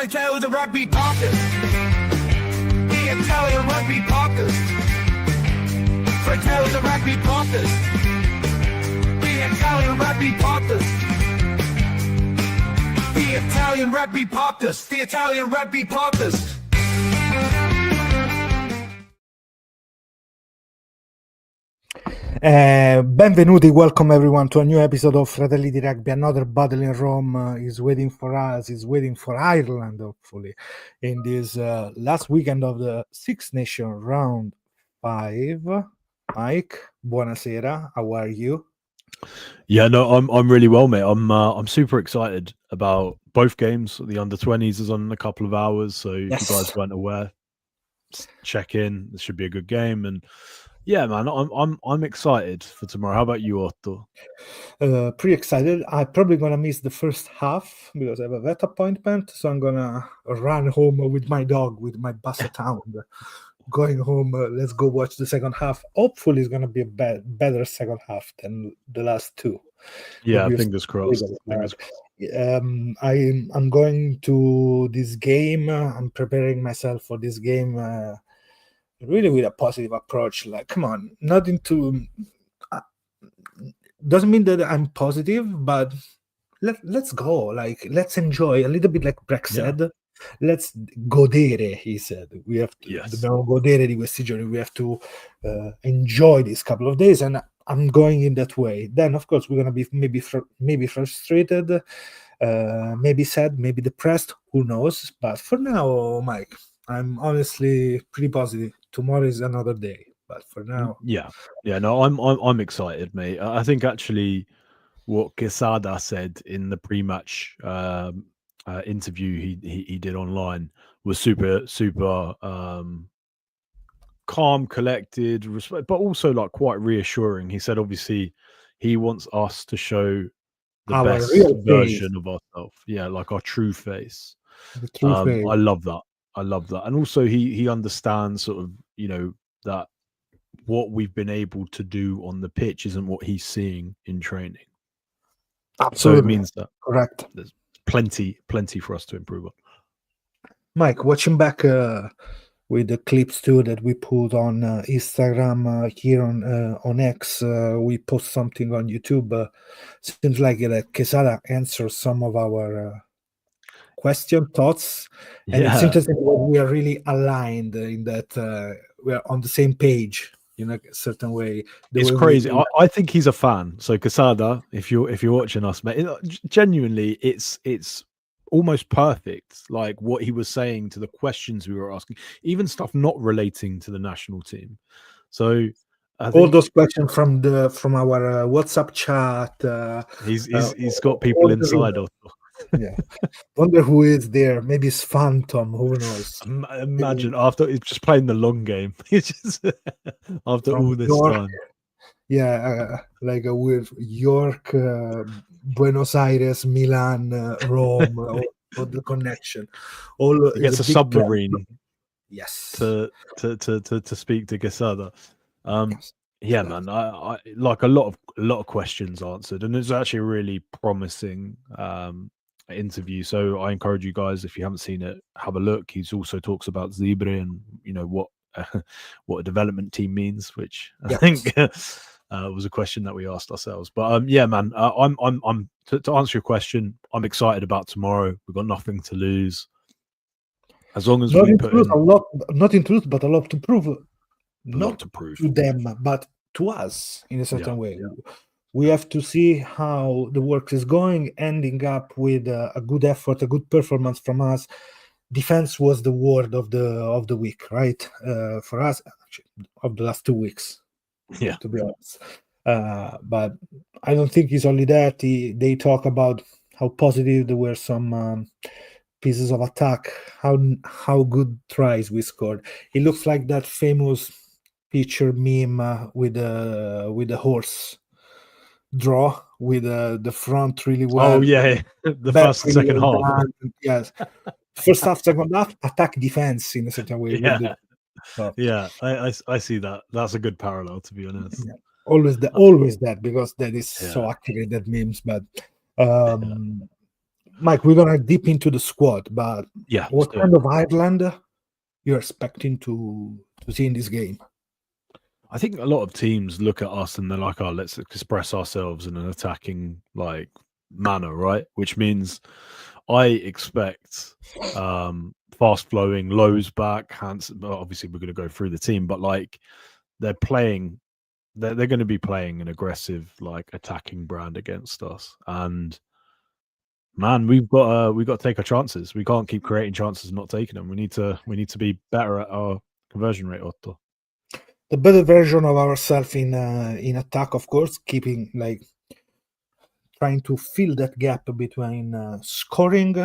Fratello the Rugby Podcast. The Italian Rugby Podcast. Fratello the Rugby Podcast. The Italian Rugby Podcast. The Italian Rugby Podcast. The Italian Rugby Podcast. Benvenuti, welcome everyone to a new episode of Fratelli di Rugby. Another battle in Rome is waiting for us, is waiting for Ireland, hopefully, in this last weekend of the Six Nation Round 5. Mike, buonasera, how are you? Yeah, no, I'm really well, mate. I'm super excited about both games. The under-20s is on in a couple of hours, so if you guys weren't aware, check in. This should be a good game, and yeah, man, I'm excited for tomorrow. How about you, Otto? Pretty excited. I'm probably gonna miss the first half because I have a vet appointment, so I'm gonna run home with my dog, with my Basset Hound. Going home, let's go watch the second half. Hopefully, it's gonna be a better second half than the last two. Yeah, fingers crossed. I'm going to this game. I'm preparing myself for this game. Really with a positive approach. Like, come on, not into doesn't mean that I'm positive, but let's go. Like, let's enjoy a little bit, like Breck said. Let's godere, he said. We have to godere di questi giorni. We have to enjoy these couple of days, and I'm going in that way. Then, of course, we're gonna be maybe frustrated, maybe sad, maybe depressed. Who knows? But for now, Mike, I'm honestly pretty positive. Tomorrow is another day, but for now, no, I'm excited, mate. I think actually what Quesada said in the pre-match interview he did online was super calm, collected, but also like quite reassuring. He said obviously he wants us to show the best version of ourselves, like our true face. Face. I love that. And also he understands sort of, that what we've been able to do on the pitch isn't what he's seeing in training. Absolutely. So it means that correct. There's plenty for us to improve on. Mike, watching back with the clips too that we put on Instagram here on X, we post something on YouTube. Seems like Quesada answers some of our thoughts, and it's interesting that we are really aligned in that we are on the same page in a certain way. It's crazy. I think he's a fan. So Quesada, if you're watching us, mate, genuinely, it's almost perfect. Like what he was saying to the questions we were asking, even stuff not relating to the national team. So all those questions from our WhatsApp chat. He's got people inside. Wonder who is there. Maybe it's Phantom, who knows. Imagine after he's just playing the long game. Just after all this York, time, like with York, Buenos Aires, Milan, Rome, all the connection. All he gets a submarine. Yes, to speak to Quesada. Yeah, man. I like a lot of questions answered, and it's actually a really promising interview. So I encourage you guys, if you haven't seen it, have a look. He also talks about Zebre and what a development team means, which I think was a question that we asked ourselves. But man, I'm to answer your question, I'm excited about tomorrow. We've got nothing to lose. As long as we put in a lot, not in truth, but a lot to prove. Not to prove to them, but to us in a certain way. We have to see how the work is going, ending up with a good effort, a good performance from us. Defense was the word of the week, right? For us, actually, of the last 2 weeks. To be honest. But I don't think it's only that. They talk about how positive there were some pieces of attack, how good tries we scored. It looks like that famous picture meme with the horse draw with the front really well. Oh yeah, the first and second half. Yes, first half, second half, attack defense in a certain way. I see that. That's a good parallel, to be honest. Always that, because that is so accurate, that memes. But Mike, we're gonna dip into the squad, but Yeah, what kind of Ireland you're expecting to see in this game? I think a lot of teams look at us and they're like, "Oh, let's express ourselves in an attacking like manner," right? Which means I expect fast flowing, lows back, hands. Obviously, we're going to go through the team, but like they're playing, they're going to be playing an aggressive, like attacking brand against us. And man, we've got to take our chances. We can't keep creating chances and not taking them. We need to be better at our conversion rate, Otto. The better version of ourselves in attack, of course, keeping like trying to fill that gap between scoring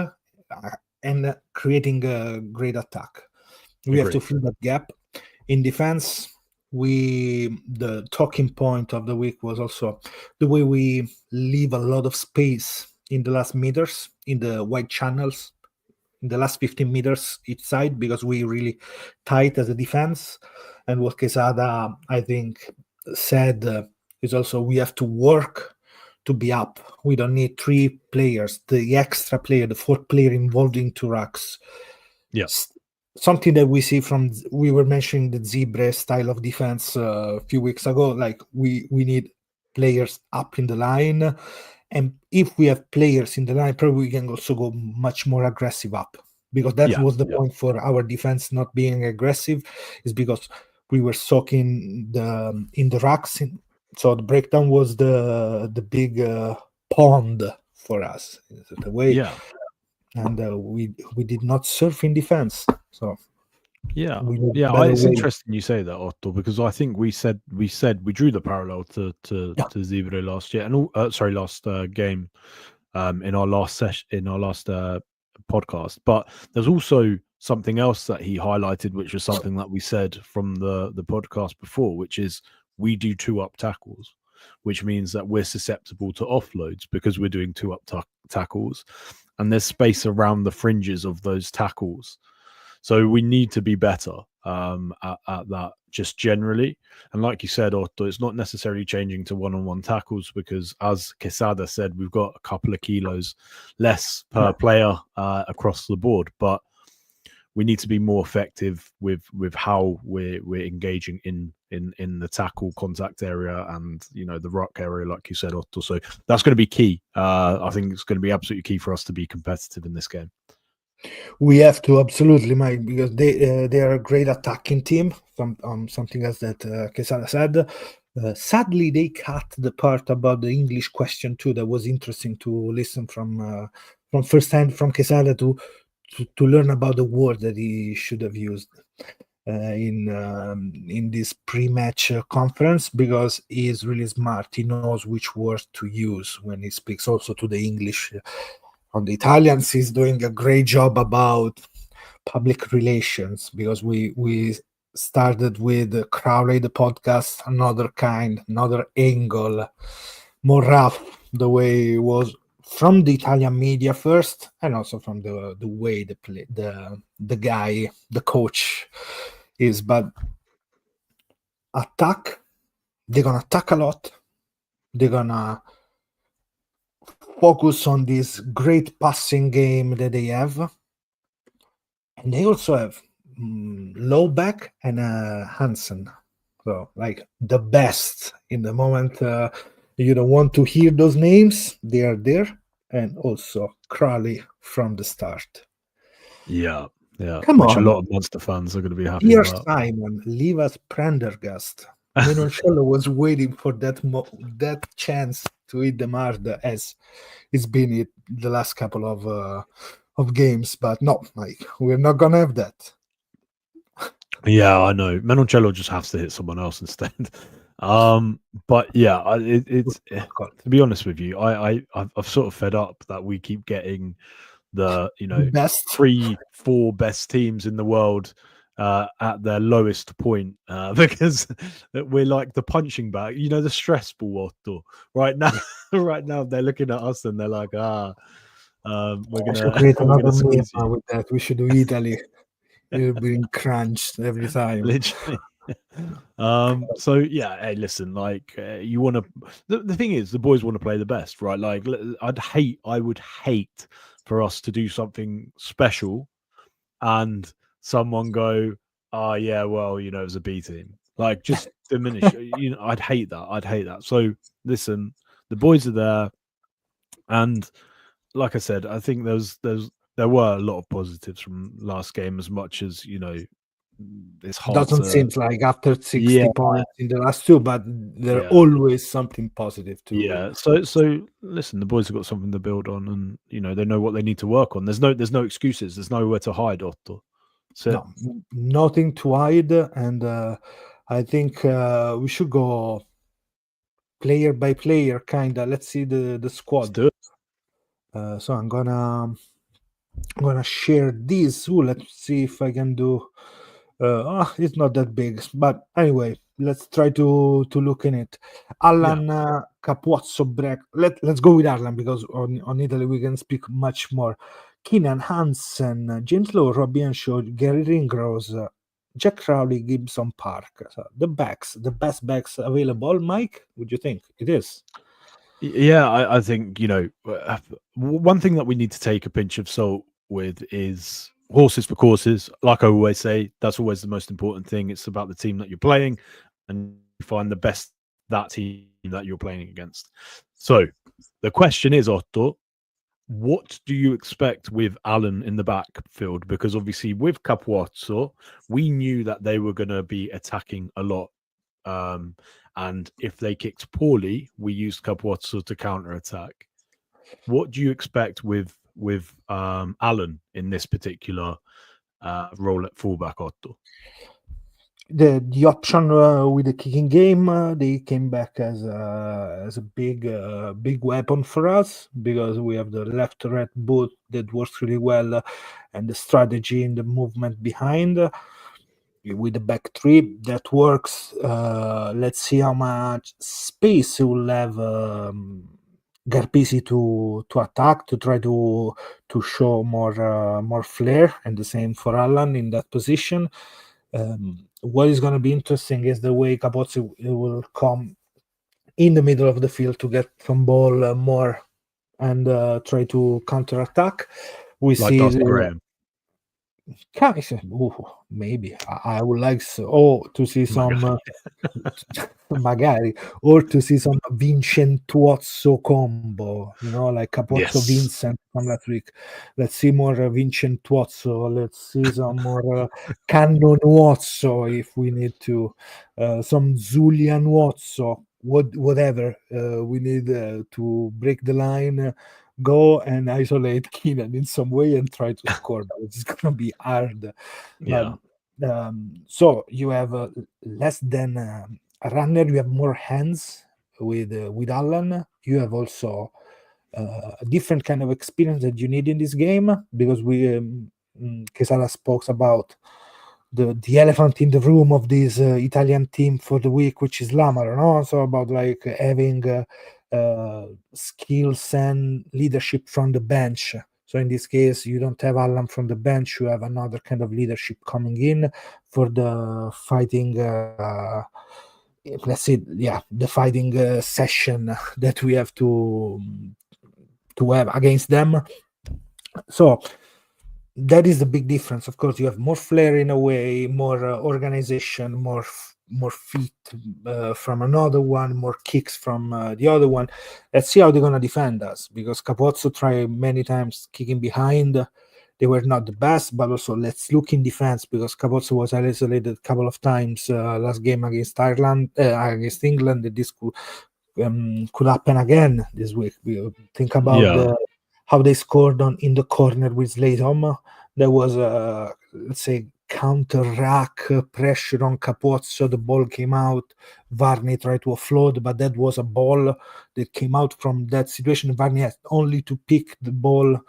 and creating a great attack. We have to fill that gap. In defense, the talking point of the week was also the way we leave a lot of space in the last meters, in the wide channels, in the last 15 meters each side, because we really tight as a defense. And what Quesada, I think, said is also we have to work to be up. We don't need 3 players, the extra player, the 4th player involved in 2 racks. Yeah. Something that we see we were mentioning the Zebre style of defense a few weeks ago. Like we need players up in the line. And if we have players in the line, probably we can also go much more aggressive up. Because that was the point for our defense not being aggressive, is because we were soaking in the racks. So the breakdown was the big pond for us. The way, and we did not surf in defense. So it's interesting you say that, Otto, because I think we said we drew the parallel to Zebre last year and last game in our last session, in our last podcast. But there's also something else that he highlighted, which was something that we said from the podcast before, which is we do 2-up tackles, which means that we're susceptible to offloads because we're doing 2-up tackles, and there's space around the fringes of those tackles. So we need to be better at that, just generally. And like you said, Otto, it's not necessarily changing to one-on-one tackles, because as Quesada said, we've got a couple of kilos less per player across the board. But we need to be more effective with how we're engaging in the tackle contact area and, you know, the ruck area, like you said, Otto. So that's going to be key. I think it's going to be absolutely key for us to be competitive in this game. We have to, absolutely, Mike, because they are a great attacking team. Something else that Quesada said. Sadly, they cut the part about the English question too. That was interesting to listen from first hand from Quesada to learn about the word that he should have used in this pre-match conference, because he is really smart. He knows which words to use when he speaks also to the English. On the Italians, he's doing a great job about public relations, because we started with Crowley, the podcast, another angle, more rough, the way it was from the Italian media first, and also from the way the guy, the coach is. But attack, they're gonna attack a lot. They're gonna focus on this great passing game that they have, and they also have Lowback and Hansen. So like the best in the moment. You don't want to hear those names. They are there. And also Crowley from the start. Yeah. Come on. A lot of Monster fans are going to be happy Dear about. Simon, leave us Prendergast. Menoncello was waiting for that chance to hit the mark, as it's been the last couple of games. But no, Mike, we're not going to have that. Yeah, I know. Menoncello just has to hit someone else instead. But yeah, it's to be honest with you, I've sort of fed up that we keep getting the best 3-4 best teams in the world at their lowest point, because we're like the punching bag, the stress ball. Right now, they're looking at us and they're like, we're gonna create another meme with that. We should do Italy. You're being crunched every time. Literally. So yeah, hey, listen, like you want to. The thing is, the boys want to play the best, right? Like, I would hate for us to do something special, and someone go, "Oh yeah, well, you know, it was a B team." Like, just diminish. You know, I'd hate that. I'd hate that. So listen, the boys are there, and like I said, I think there were a lot of positives from last game, as much as you know, it's hard Doesn't to. seem like after 60 Yeah, points in the last two, but there yeah. always something positive to. Yeah. So listen, the boys have got something to build on, and you know they know what they need to work on. There's no excuses. There's nowhere to hide, Otto. So No, nothing to hide, and I think we should go player by player, kinda. Let's see the let's squad. do it. So I'm gonna share this. Ooh, let's see if I can do. It's not that big, but anyway, let's try to look in it. Alan Capuozzo Breck. Let's go with Alan because on Italy we can speak much more. Keenan Hansen, James Lowe, Robbie Anshaw, Gary Ringrose, Jack Crowley, Gibson Park. So the best backs available. Mike, would you think it is? Yeah, I think you know one thing that we need to take a pinch of salt with is horses for courses. Like I always say, that's always the most important thing. It's about the team that you're playing, and you find the best that team that you're playing against. So the question is, Otto, what do you expect with Allen in the backfield? Because obviously with Capuozzo, we knew that they were going to be attacking a lot. And if they kicked poorly, we used Capuozzo to counter attack. What do you expect with Allen in this particular role at fullback, Otto? The option with the kicking game, they came back as a big weapon for us because we have the left right boot that works really well, and the strategy and the movement behind with the back three that works. Let's see how much space will have Garpisi to attack, to try to show more flair, and the same for Allan in that position. What is going to be interesting is the way Capozzi will come in the middle of the field to get some ball more and try to counter attack. We Like see Darcy Graham. Maybe I would like to see some magari, or to see some Vincentuozzo combo, you know, like Capozzo Vincent from last week. Let's see more Vincentuozzo. Let's see some more Cannonuozzo if we need to, some Zulianuozzo, whatever we need to break the line. Go and isolate Keenan in some way and try to score, but it's gonna be hard. Yeah. So you have less than a runner. You have more hands with Allan. You have also a different kind of experience that you need in this game because Quesada spoke about the elephant in the room of this Italian team for the week, which is Lamar, no? So about like having skills and leadership from the bench. So in this case, you don't have Allan from the bench. You have another kind of leadership coming in for the fighting. Let's say, the fighting session that we have to have against them. So that is the big difference. Of course, you have more flair in a way, more organization, more feet from another one, more kicks from the other one. Let's see how they're going to defend us, because Capozzo tried many times kicking behind. They were not the best, but also let's look in defense, because Capozzo was isolated a couple of times last game against against England. This could happen again this week. We think about how they scored in the corner with Slatom. There was let's say, counter-rack pressure on Capozzo. The ball came out. Varney tried to offload, but that was a ball that came out from that situation. Varney had only to pick the ball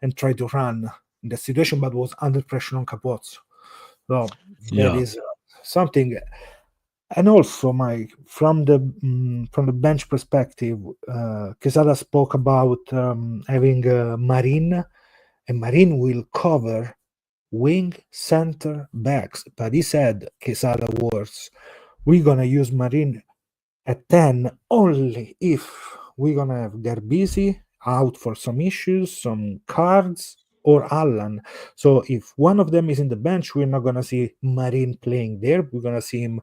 and try to run in that situation, but was under pressure on Capozzo. So that is something. And also, Mike, from the bench perspective, Quesada spoke about having Marin, and Marin will cover wing, center, backs. But he said, Quesada words, we're going to use Marin at 10 only if we're going to have Garbisi out for some issues, some cards, or Allan. So if one of them is in the bench, we're not going to see Marin playing there. We're going to see him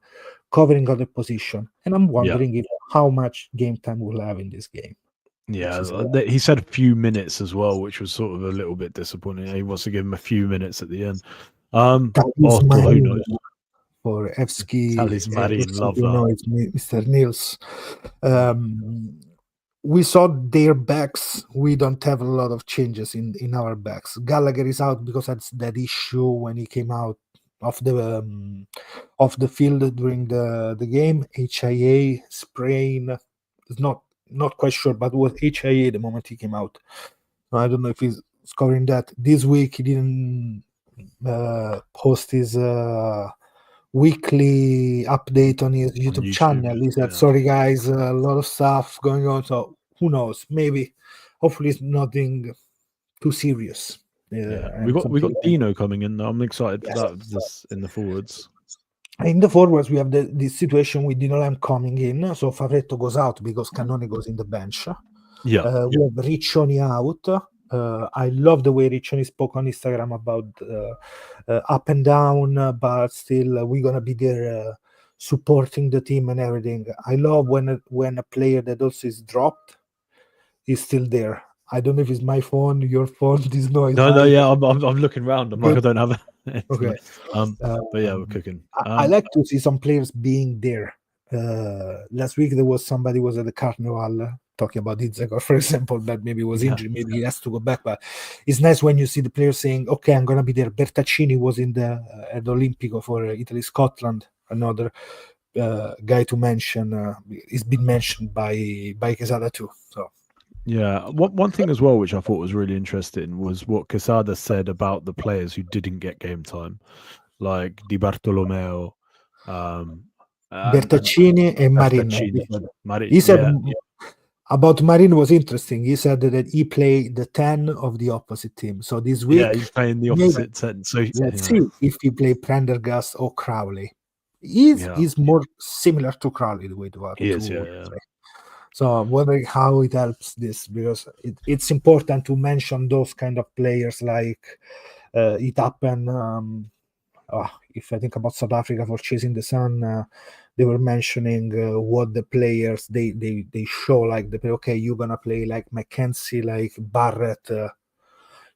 covering other position. And I'm wondering if how much game time we'll have in this game. Yeah, he said a few minutes as well, which was sort of a little bit disappointing. He wants to give him a few minutes at the end. Who knows? For Evsky, Talismanian lover. You know, it's Mr. Niels. We saw their backs. We don't have a lot of changes in our backs. Gallagher is out because that's that issue when he came out of the field during the game. HIA sprain is not quite sure, but it was HIA the moment he came out. I don't know if he's covering that. This week he didn't post his weekly update on his YouTube channel. He said, sorry guys, a lot of stuff going on, so who knows, maybe hopefully it's nothing too serious. We got Dino coming in. I'm excited for that. This in the forwards. In the forwards, we have the situation with Dino Lamb coming in. So Favretto goes out because Cannone goes in the bench. We have Riccioni out. I love the way Riccioni spoke on Instagram about up and down, but still we're gonna be there supporting the team and everything. I love when a player that also is dropped is still there. I don't know if it's my phone, your phone, this noise. No, yeah, I'm looking around. I'm like, I don't have it. Okay. But yeah, we're cooking. I like to see some players being there. Last week there was somebody was at the Carnival talking about Itzegor, for example, that maybe was injured, maybe he has to go back. But it's nice when you see the players saying, "Okay, I'm gonna be there." Bertaccini was in the at the Olimpico for Italy, Scotland. Another guy to mention. He's been mentioned by Quesada too. So. Yeah, one thing as well, which I thought was really interesting, was what Quesada said about the players who didn't get game time, like Di Bartolomeo, Bertaccini and Marin. He said about Marin was interesting. He said that he played the 10 of the opposite team. So this week, he's playing the opposite 10. So let's see if he play Prendergast or Crowley. He's more similar to Crowley the way to work. He is, So I'm wondering how it helps this, because it's important to mention those kind of players like it happened. If I think about South Africa for Chasing the Sun, they were mentioning what the players they show, like okay, you're gonna play like Mackenzie, like Barrett.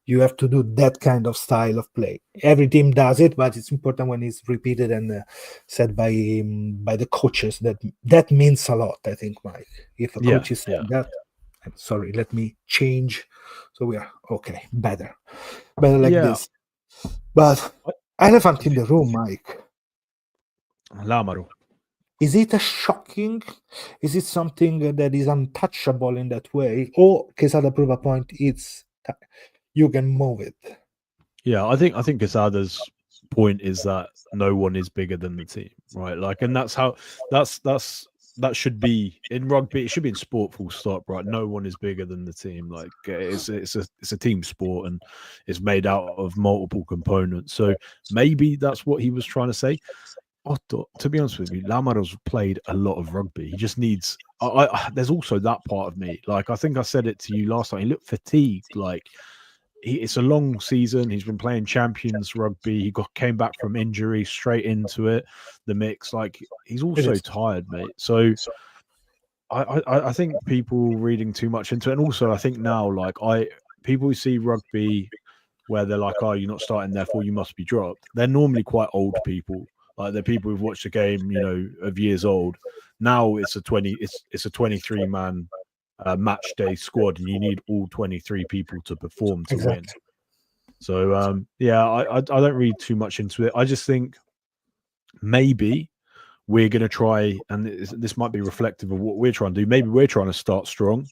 You have to do that kind of style of play. Every team does it, but it's important when it's repeated and said by the coaches. That means a lot, I think, Mike. If a coach is saying that, I'm sorry, let me change. So we are okay, better like this. But elephant in the room, Mike. Lamaro. Is it a shocking? Is it something that is untouchable in that way? Or Quesada prove a point? You can move it. Yeah, I think Quesada's point is that no one is bigger than the team, right? Like, and that's how that should be in rugby. It should be in sport, full stop, right? No one is bigger than the team. Like, it's a team sport and it's made out of multiple components. So maybe that's what he was trying to say. To be honest with you, Lamaro's played a lot of rugby. He just needs. There's also that part of me. Like, I think I said it to you last time. He looked fatigued. Like. It's a long season. He's been playing Champions rugby. He came back from injury straight into it, the mix. Like, he's also tired, mate. So I think people reading too much into it. And also I think now, like, people who see rugby where they're like, oh, you're not starting, therefore you must be dropped. They're normally quite old people. Like, they're people who've watched the game, of years old. Now it's a 23-man match day squad, and you need all 23 people to perform to win. So I don't read too much into it. I just think maybe we're going to try, and this might be reflective of what we're trying to do. Maybe we're trying to start strong,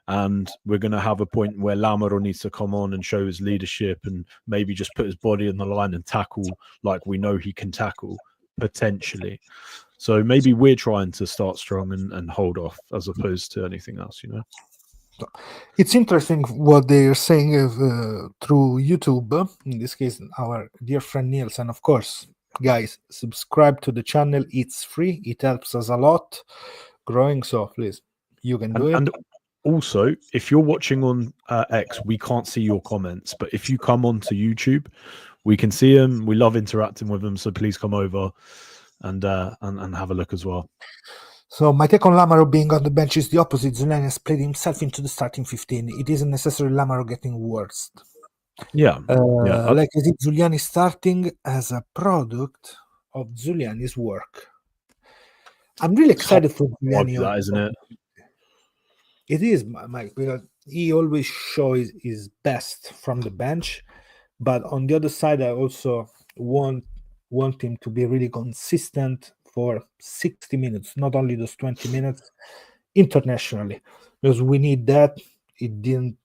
and we're going to have a point where Lamaro needs to come on and show his leadership and maybe just put his body on the line and tackle like we know he can tackle, potentially. So maybe we're trying to start strong and hold off as opposed to anything else, It's interesting what they're saying through YouTube. In this case, our dear friend Nielsen, of course. Guys, subscribe to the channel. It's free. It helps us a lot growing. So please, you can do it. And also, if you're watching on X, we can't see your comments, but if you come onto YouTube, we can see them. We love interacting with them, so please come over and have a look as well. So my take on Lamaro being on the bench is the opposite. Zuliani has played himself into the starting 15. It isn't necessarily Lamaro getting worse. Yeah. Like I think Zuliani starting as a product of Zuliani's work. I'm really excited for Zuliani. That, isn't it? It is, Mike, because he always shows his best from the bench. But on the other side, I also want him to be really consistent for 60 minutes, not only those 20 minutes internationally, because we need that. It didn't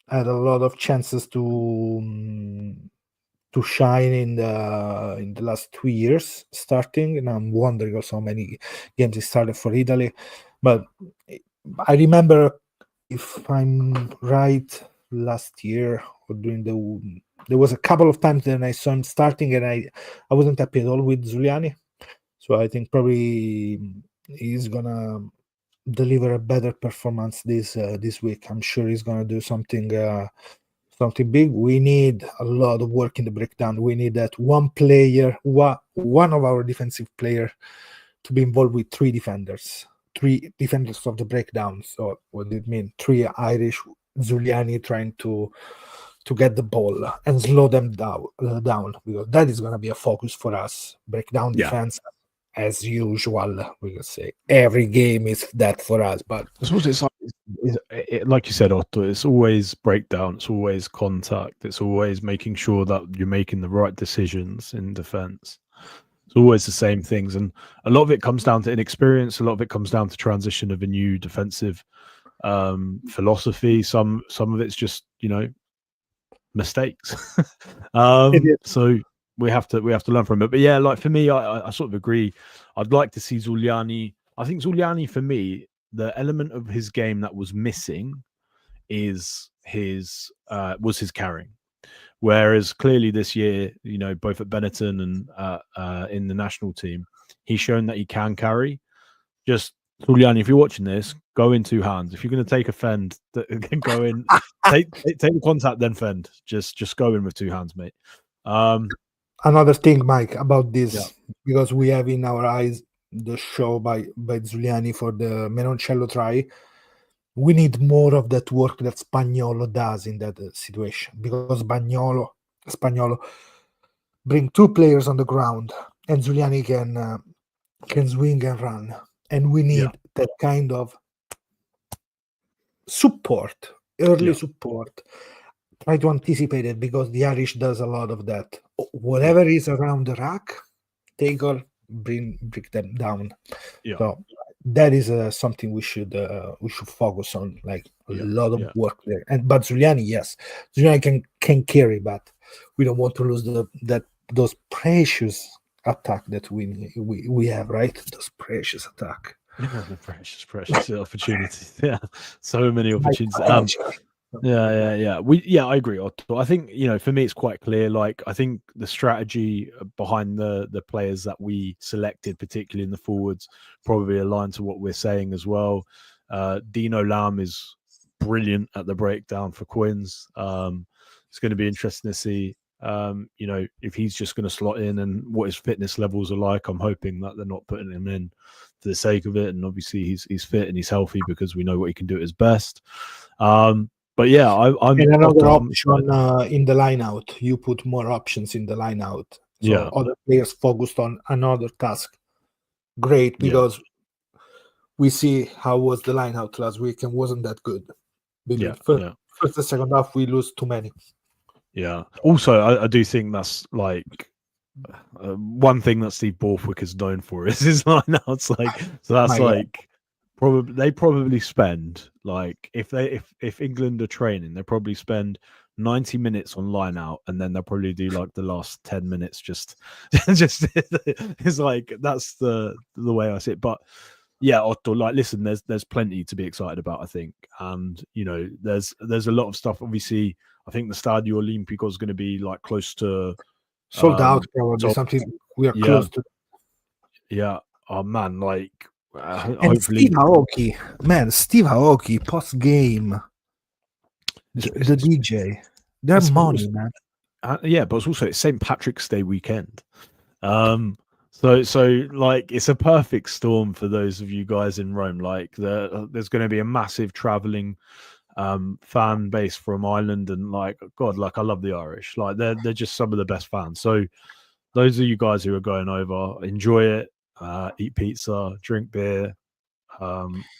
had a lot of chances to shine in the last 2 years starting, and I'm wondering also how many games he started for Italy. But I remember, if I'm right, last year or there was a couple of times that I saw him starting, and I wasn't happy at all with Zuliani. So I think probably he's gonna deliver a better performance this week. I'm sure he's gonna do something big. We need a lot of work in the breakdown. We need that one of our defensive player to be involved with three defenders of the breakdown. So what did it mean? 3 Irish, Zuliani trying to get the ball and slow them down, because that is going to be a focus for us. Breakdown defense, as usual. We can say every game is that for us, but it's like you said, Otto, it's always breakdown, it's always contact, it's always making sure that you're making the right decisions in defense. It's always the same things, and a lot of it comes down to inexperience. A lot of it comes down to transition of a new defensive philosophy. Some of it's just mistakes. So we have to learn from it. But yeah, like for me, I sort of agree. I'd like to see Zuliani. I think Zuliani, for me, the element of his game that was missing was his carrying. Whereas clearly this year, both at Benetton and in the national team, he's shown that he can carry. Just Zuliani, if you're watching this, go in 2 hands. If you're going to take a fend, go in, take the contact, then fend. Just go in with 2 hands, mate. Another thing, Mike, about this, because we have in our eyes the show by Zuliani for the Menoncello try. We need more of that work that Spaniolo does in that situation, because Spaniolo bring 2 players on the ground, and Zuliani can swing and run, and we need that kind of support, early support. Try to anticipate it, because the Irish does a lot of that. Whatever is around the rack, tackle, bring them down. So that is something we should focus on, like a lot of work there. But Zuliani, Zuliani can carry, but we don't want to lose those precious attack that we have, right? Those precious attack. precious opportunities. So many opportunities. I agree, Otto. I think for me it's quite clear. Like, I think the strategy behind the players that we selected, particularly in the forwards, probably aligned to what we're saying as well. Dino Lam is brilliant at the breakdown for Quins. It's going to be interesting to see if he's just going to slot in and what his fitness levels are like. I'm hoping that they're not putting him in for the sake of it, and obviously he's fit and he's healthy, because we know what he can do at his best. But yeah, I'm another option in the line out. You put more options in the line out. So other players focused on another task. Great, because we see how was the line out last week and wasn't that good. First and second half, we lose too many. Yeah. Also, I do think that's like one thing that Steve Borthwick is known for is his line outs. Like, so that's they probably spend, like, if England are training, they probably spend 90 minutes on line out, and then they'll probably do like the last 10 minutes just it's like, that's the way I see it. But Yeah, Otto, like listen, there's plenty to be excited about, I think. And there's a lot of stuff. Obviously, I think the Stadio Olimpico is going to be like close to sold out, probably so something we are yeah, close to. yeah. Oh man, like And hopefully Steve Aoki post game, the DJ, they're That's money, awesome. man. Yeah, but it's St. Patrick's Day weekend. So like it's a perfect storm for those of you guys in Rome. Like there's going to be a massive traveling fan base from Ireland, and like God, like I love the Irish. Like they're just some of the best fans. So those of you guys who are going over, enjoy it, eat pizza, drink beer,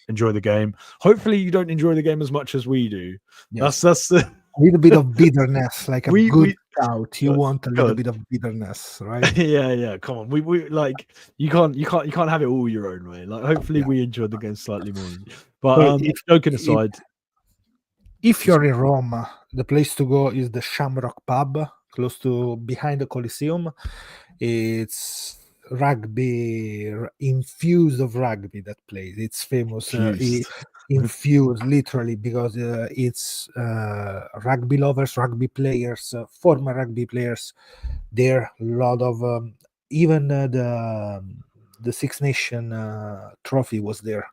enjoy the game. Hopefully you don't enjoy the game as much as we do. Yes. That's the A little bit of bitterness, like a good we scout. You want a little bit of bitterness, right? yeah, come on. We like you can't have it all your own way. Like hopefully Yeah. we enjoyed the game slightly more. But So joking aside, if you're in Rome, the place to go is the Shamrock Pub, close to behind the Coliseum. It's rugby infused of rugby, that place. It's famous. Infused literally, because it's rugby lovers, rugby players, former rugby players there. A lot of even the Six Nation trophy was there.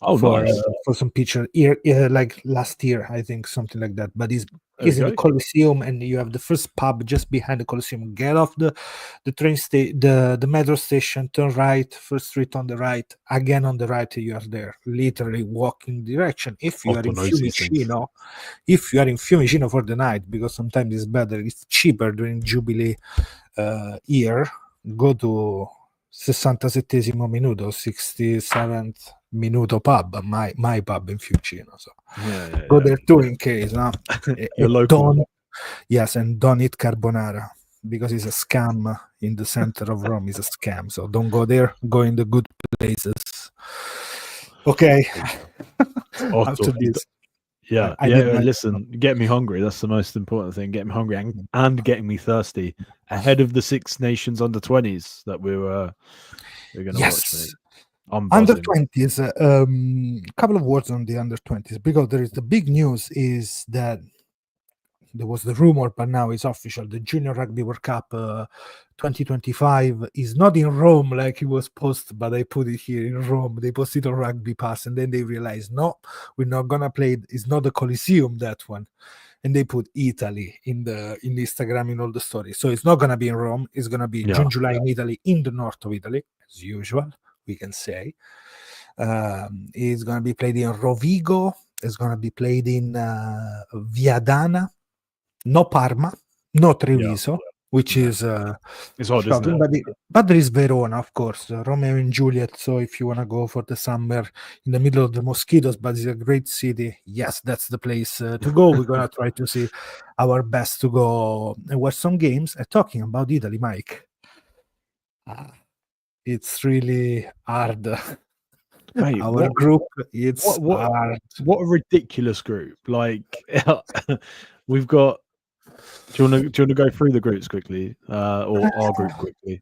oh nice. For some picture here, like last year, I think, something like that. But it's in the Coliseum, and you have the first pub just behind the Coliseum. Get off the train station, the metro station, turn right, first street on the right, again on the right, you are there, literally walking direction. If you are in Fiumicino, for the night, because sometimes it's better, it's cheaper during Jubilee year, go to 67esimo minuto, 67th minuto pub, my pub in Fiumicino. So go there too, in case, no? You're local. And don't eat carbonara, because it's a scam in the center of Rome. It's a scam, so don't go there. Go in the good places. Okay. After this, listen, get me hungry. That's the most important thing. Get me hungry and getting me thirsty ahead of the Six Nations under-20s that we're going to watch. Mate. Under-20s. Couple of words on the under-20s, because there is the big news is that there was the rumor, but now it's official. The Junior Rugby World Cup 2025 is not in Rome like it was posted, but they put it here in Rome. They posted on Rugby Pass, and then they realized, no, we're not gonna play it. It's not the Coliseum, that one. And they put Italy in Instagram, in all the stories. So it's not gonna be in Rome. It's gonna be June, July in Italy, in the north of Italy, as usual, we can say. It's gonna be played in Rovigo. It's gonna be played in Viadana. No Parma, no Treviso, which is it's odd, isn't it? But there is Verona, of course, Romeo and Juliet. So if you want to go for the summer in the middle of the mosquitoes, but it's a great city, yes, that's the place to go. We're gonna try to see our best to go and watch some games. Talking about Italy, Mike, it's really hard. Mate, our group, it's hard. What a ridiculous group! Like we've got. Do you want to go through the groups quickly, or our group quickly?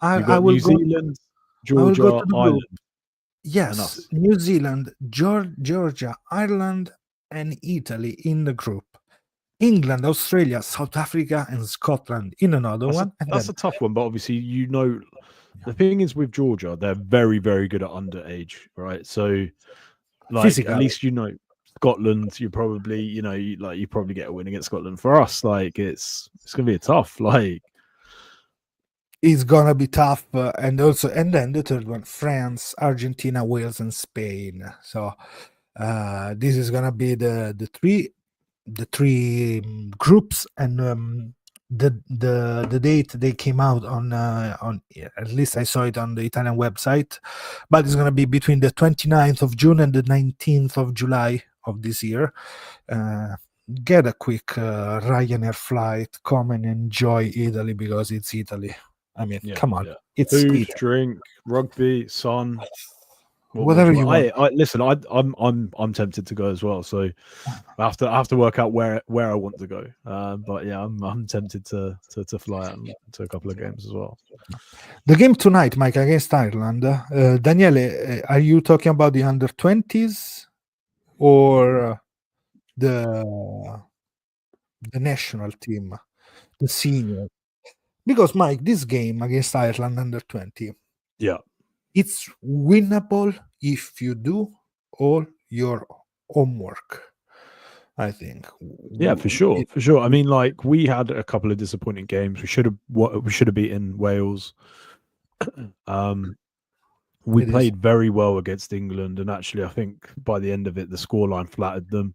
I will New Zealand, Georgia, Ireland. Yes, New Zealand, Georgia, Ireland, and Italy in the group. England, Australia, South Africa, and Scotland in another one. That's a tough one, but obviously, the thing is with Georgia, they're very, very good at underage, right? So, like, at least Scotland, you probably, you probably get a win against Scotland. For us, like, it's gonna be tough. Like, it's gonna be tough, and then the third one: France, Argentina, Wales, and Spain. So, this is gonna be the three groups, and the date they came out on at least I saw it on the Italian website, but it's gonna be between the 29th of June and the 19th of July of this year. Get a quick Ryanair flight, come and enjoy Italy, because it's Italy. I mean, come on, it's food, Italy. drink, rugby, sun. Whatever you want. Listen. I'm tempted to go as well. So I have to work out where I want to go. But yeah, I'm tempted to fly out to a couple of games as well. The game tonight, Mike, against Ireland. Daniele, are you talking about the under-20s or the national team, the senior? Because Mike, this game against Ireland under-20, yeah, it's winnable if you do all your homework, I think. Yeah, for sure. I mean, like, we had a couple of disappointing games. We should have beaten Wales. We played very well against England, and actually, I think by the end of it, the scoreline flattered them.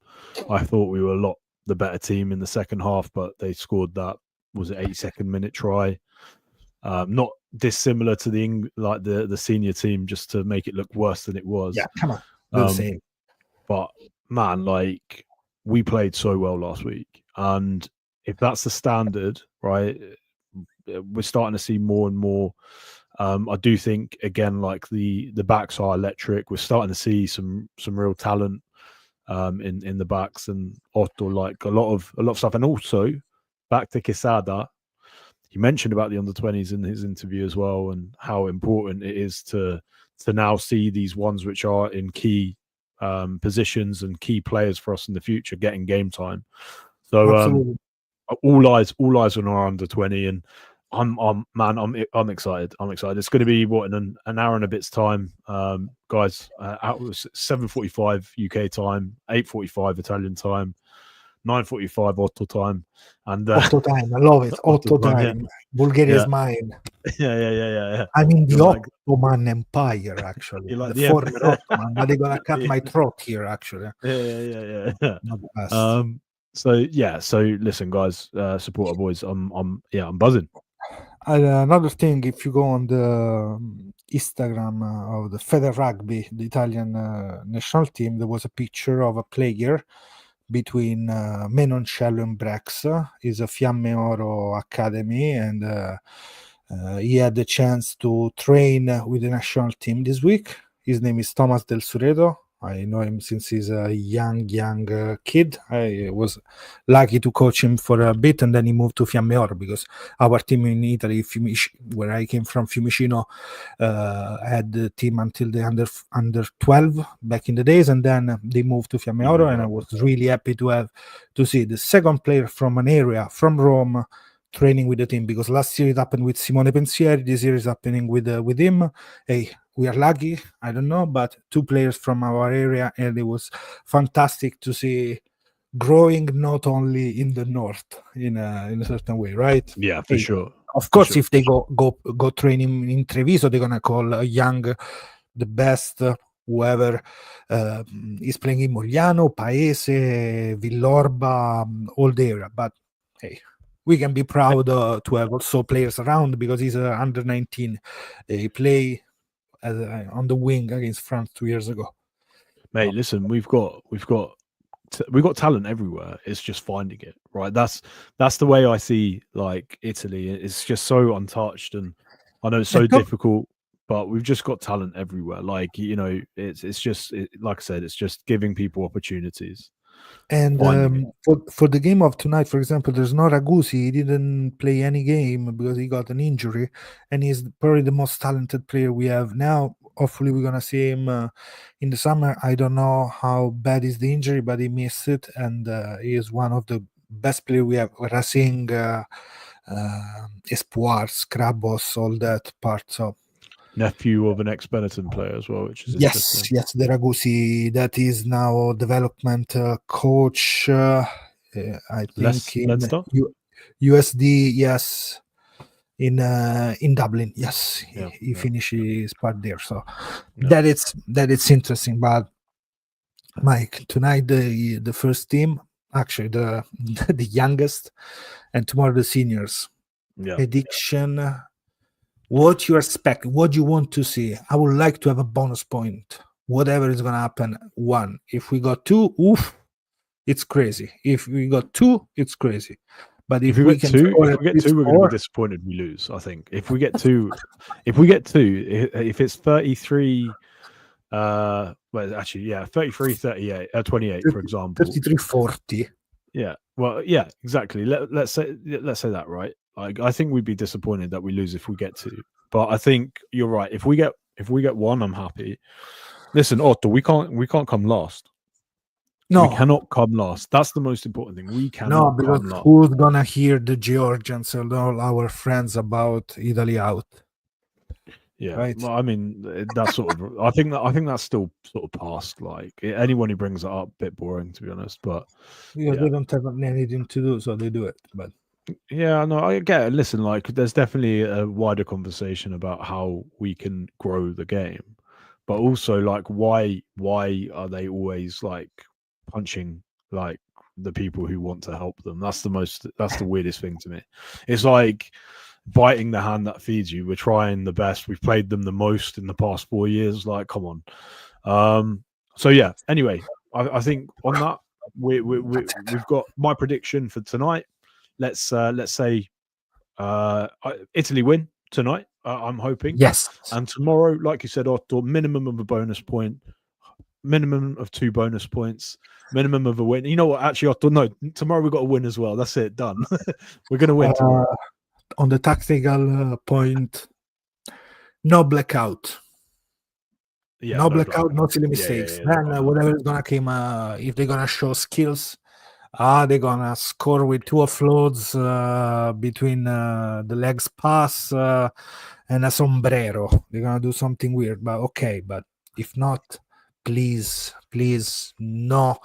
I thought we were a lot the better team in the second half, but they scored that, was it 82nd minute try? Not dissimilar to the senior team, just to make it look worse than it was. Yeah, come on, the same. But man, like, we played so well last week, and if that's the standard, right, we're starting to see more and more. I do think, again, like, the backs are electric. We're starting to see some real talent in the backs, and Otto, like, a lot of stuff. And also, back to Quesada, he mentioned about the under-20s in his interview as well, and how important it is to now see these ones which are in key positions and key players for us in the future getting game time. So all eyes on our under-20, and I'm excited. It's going to be in an hour and a bit's time, guys. Out 7:45 UK time, 8:45 Italian time, 9:45 Otto time, and Otto time. I love it. Otto time. Yeah. Bulgaria is mine. Yeah. I mean, the Ottoman Empire, actually. Like the former Ottoman, but they're gonna cut my throat here, actually. Yeah. So listen, guys, support our boys. I'm buzzing. Another thing, if you go on the Instagram of the Feder Rugby, the Italian national team, there was a picture of a player between Menoncello and Brex. Is a Fiamme Oro Academy, and he had the chance to train with the national team this week. His name is Thomas Del Suredo. I know him since he's a young kid. I was lucky to coach him for a bit, and then he moved to Fiamme Oro, because our team in Italy, where I came from, Fiumicino, had the team until the under 12 back in the days, and then they moved to Fiamme Oro, and I was really happy to see the second player from an area, from Rome, training with the team, because last year it happened with Simone Pensieri, this year is happening with him. Hey, we are lucky, I don't know, but two players from our area, and it was fantastic to see growing not only in the north in a certain way, right? Yeah, for sure. Of course, if they go training in Treviso, they're gonna call young the best. Whoever is playing in Mogliano, Paese, Villorba, all the area. But hey, we can be proud to have also players around, because he's under 19. He play on the wing against France 2 years ago. Mate, listen, we've got talent everywhere. It's just finding it, right? That's the way I see, like, Italy. It's just so untouched, and I know it's so difficult, but we've just got talent everywhere. Like, you know, it's just like I said, it's just giving people opportunities. And for the game of tonight, for example, there's no Ragusi. He didn't play any game because he got an injury, and he's probably the most talented player we have now. Hopefully, we're gonna see him in the summer. I don't know how bad is the injury, but he missed it, and he is one of the best players we have. Racing, Espoir, Scrabos, all that part. So. Nephew of an ex-Benetton player as well, which is yes, the Ragusi that is now development coach. I think in USD. Yes, in Dublin. Yes, he finished his part there. So that it's interesting. But Mike, tonight the first team, actually the youngest, and tomorrow the seniors. Prediction. What you expect, what you want to see. I would like to have a bonus point. Whatever is going to happen, 1. If we got 2, oof, it's crazy. If we got 2, it's crazy. But if we get 2, we're going to be disappointed we lose, I think. If we get 2, if it's 33, Well, actually, yeah, 33, 38, 28, for example. 33-40. Yeah. Well, yeah, exactly. Let's say that, right? Like, I think we'd be disappointed that we lose if we get to. But I think you're right. If we get one, I'm happy. Listen, Otto, we can't come last. No, we cannot come last. That's the most important thing. We cannot because come last. who's gonna hear the Georgians and all our friends about Italy out? Yeah, right. Well, I mean, that's sort of. I think that's still sort of past. Like, anyone who brings it up, a bit boring, to be honest. But Because they don't have anything to do, so they do it. But yeah, no, I get it. Listen, like, there's definitely a wider conversation about how we can grow the game, but also, like, why are they always like punching like the people who want to help them? That's the weirdest thing to me. It's like biting the hand that feeds you. We're trying the best. We've played them the most in the past 4 years. Like, come on. So yeah. Anyway, I think on that we've got my prediction for tonight. Let's say Italy win tonight. I'm hoping. yes. And tomorrow, like you said, Otto, minimum of a bonus point, minimum of 2 bonus points, minimum of a win. You know what? Actually, Otto, no. Tomorrow we've got a win as well. That's it. Done. We're gonna win tomorrow. On the tactical point, no blackout. Yeah, no blackout, no silly mistakes. Yeah, Then whatever is gonna come, if they're gonna show skills, they're gonna score with 2 offloads between the legs pass and a sombrero. They're gonna do something weird, but okay. But if not, please, no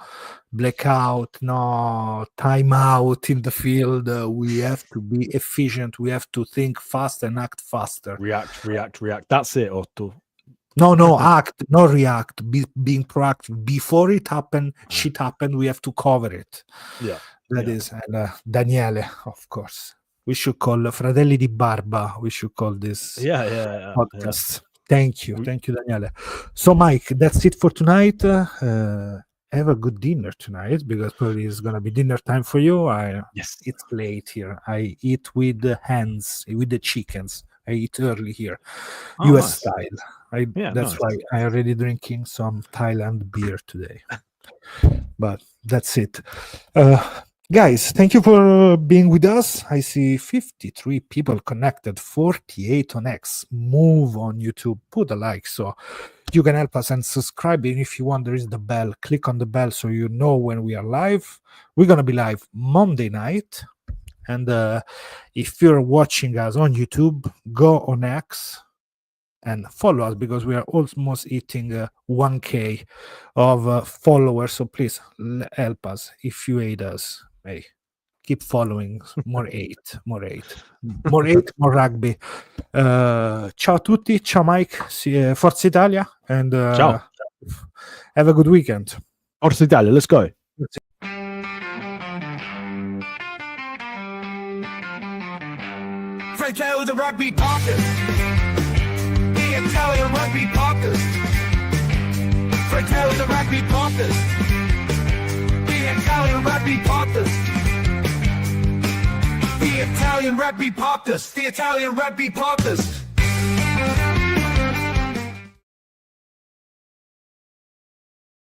blackout, no timeout in the field. We have to be efficient. We have to think fast and act faster. React. That's it, Otto. No, act, not react. Being proactive before it happened. Shit happened. We have to cover it. Yeah, that is. And Daniele, of course. We should call Fratelli di Barba. We should call this podcast. Thank you, Daniele. So, Mike, that's it for tonight. Have a good dinner tonight, because probably it's gonna be dinner time for you. Yes, it's late here. I eat with the hands, with the chickens. I eat early here, US style. That's why I already drinking some Thailand beer today. But that's it. Guys, thank you for being with us. I see 53 people connected, 48 on X. Move on YouTube, put a like so you can help us, and subscribe. And if you want, there is the bell. Click on the bell so you know when we are live. We're going to be live Monday night. And if you're watching us on YouTube, go on X and follow us, because we are almost hitting 1K of followers. So please help us. If you hate us, hey, keep following. More hate, more rugby. Ciao a tutti. Ciao Mike. Forza Italia. And ciao. Have a good weekend. Forza Italia. Let's go. Fratelli the Rugby Podcast. The Italian Rugby Podcast. Fratelli the Rugby Podcast. The Italian Rugby Podcast. The Italian Rugby Podcast. The Italian Rugby Podcast.